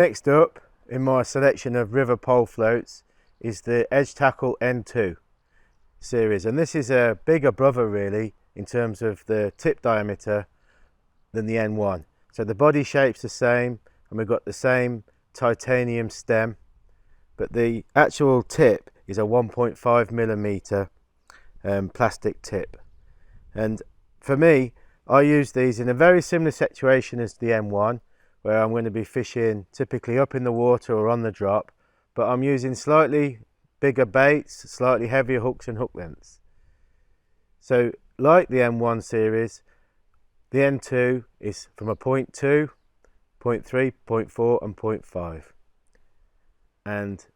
Next up in my selection of river pole floats is the Edge Tackle N2 series, and this is a bigger brother really in terms of the tip diameter than the N1. So the body shape's the same and we've got the same titanium stem, but the actual tip is a 1.5mm plastic tip. And for me, I use these in a very similar situation as the N1, where I'm going to be fishing typically up in the water or on the drop, but I'm using slightly bigger baits, slightly heavier hooks and hook lengths. So like the N1 series, the N2 is from a 0.2, 0.3, 0.4 and 0.5. And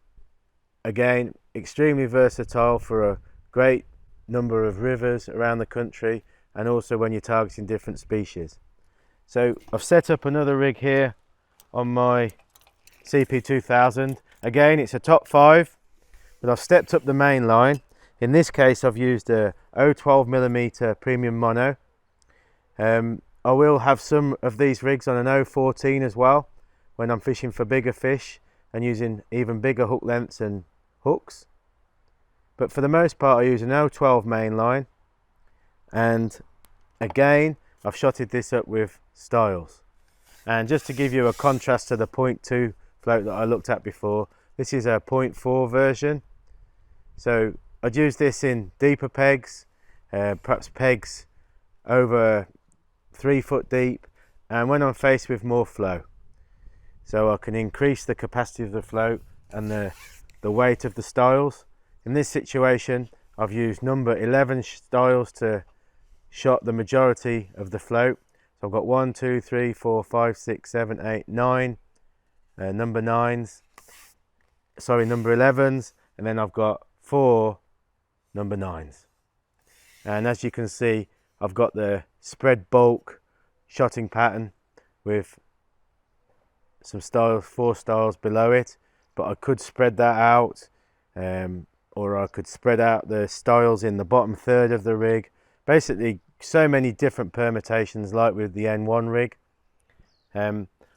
again, extremely versatile for a great number of rivers around the country, and also when you're targeting different species. So I've set up another rig here on my CP2000. Again, it's a top 5, but I've stepped up the main line. In this case, I've used a 0.12mm premium mono. I will have some of these rigs on an 0.14 as well when I'm fishing for bigger fish and using even bigger hook lengths and hooks. But for the most part, I use an 0.12 main line, and again, I've shotted this up with styles. And just to give you a contrast to the 0.2 float that I looked at before, this is a 0.4 version. So I'd use this in deeper pegs, perhaps pegs over 3 foot deep, and when I'm faced with more flow. So I can increase the capacity of the float and the weight of the styles. In this situation, I've used number 11 styles to shot the majority of the float. So I've got 1, 2, 3, 4, 5, 6, 7, 8, 9 number 9s, sorry, number 11s, and then I've got 4 number 9s. And as you can see, I've got the spread bulk shotting pattern with some styles, 4 styles below it, but I could spread that out, or I could spread out the styles in the bottom third of the rig. Basically, so many different permutations like with the N1 rig.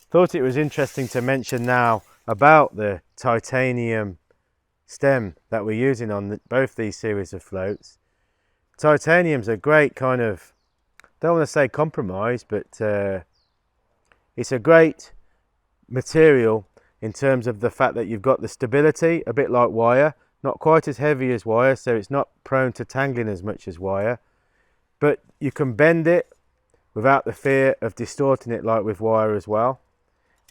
Thought it was interesting to mention now about the titanium stem that we're using on both these series of floats. Titanium's a great kind of, don't want to say compromise, but it's a great material in terms of the fact that you've got the stability, a bit like wire, not quite as heavy as wire, so it's not prone to tangling as much as wire, but you can bend it without the fear of distorting it like with wire as well,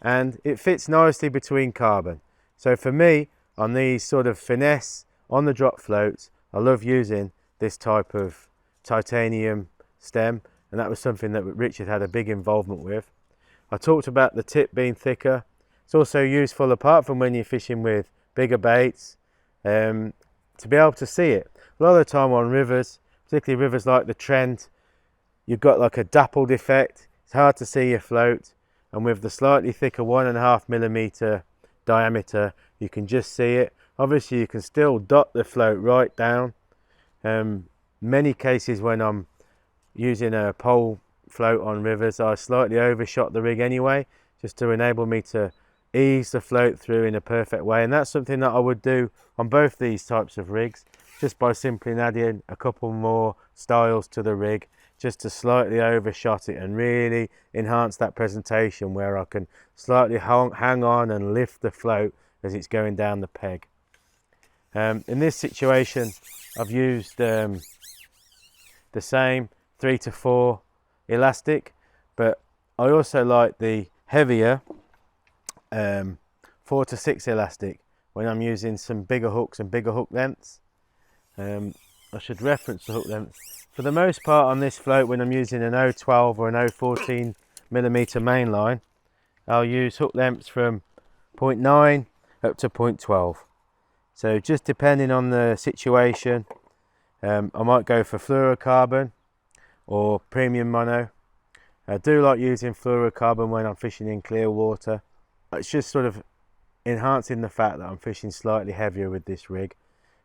and it fits nicely between carbon. So for me, on these sort of finesse on the drop floats, I love using this type of titanium stem, and that was something that Richard had a big involvement with. I talked about the tip being thicker. It's also useful, apart from when you're fishing with bigger baits, to be able to see it. A lot of the time on rivers, particularly rivers like the Trent, you've got like a dappled effect. It's hard to see your float, and with the slightly thicker 1.5mm diameter, you can just see it. Obviously you can still dot the float right down. Many cases when I'm using a pole float on rivers, I slightly overshot the rig anyway, just to enable me to ease the float through in a perfect way, and that's something that I would do on both these types of rigs, just by simply adding a couple more styles to the rig, just to slightly overshot it and really enhance that presentation, where I can slightly hang on and lift the float as it's going down the peg. In this situation, I've used the same 3 to 4 elastic, but I also like the heavier 4 to 6 elastic when I'm using some bigger hooks and bigger hook lengths. I should reference the hook length. For the most part on this float, when I'm using an 0.12 or an 0.14mm main line, I'll use hook lengths from 0.9 up to 0.12. So just depending on the situation, I might go for fluorocarbon or premium mono. I do like using fluorocarbon when I'm fishing in clear water. It's just sort of enhancing the fact that I'm fishing slightly heavier with this rig,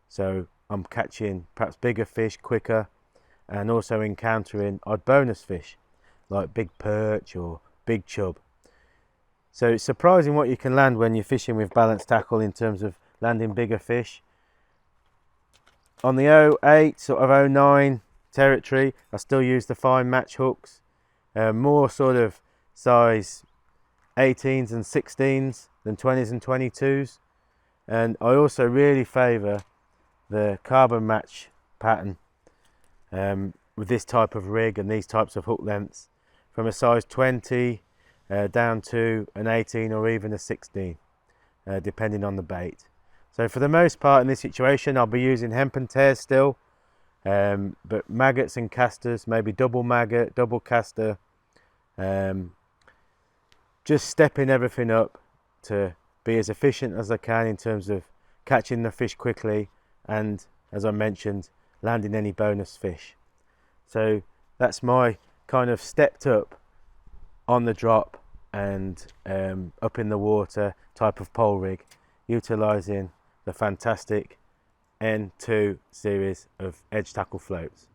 so I'm catching perhaps bigger fish quicker, and also encountering odd bonus fish like big perch or big chub. So it's surprising what you can land when you're fishing with balanced tackle in terms of landing bigger fish. On the 08, sort of 09 territory, I still use the fine match hooks, more sort of size 18s and 16s than 20s and 22s. And I also really favour the carbon match pattern with this type of rig and these types of hook lengths, from a size 20 down to an 18 or even a 16, depending on the bait. So for the most part in this situation I'll be using hempen tears still, but maggots and casters, maybe double maggot, double caster, just stepping everything up to be as efficient as I can in terms of catching the fish quickly and, as I mentioned, landing any bonus fish. So that's my kind of stepped up on the drop and up in the water type of pole rig, utilising the fantastic N2 series of edge tackle floats.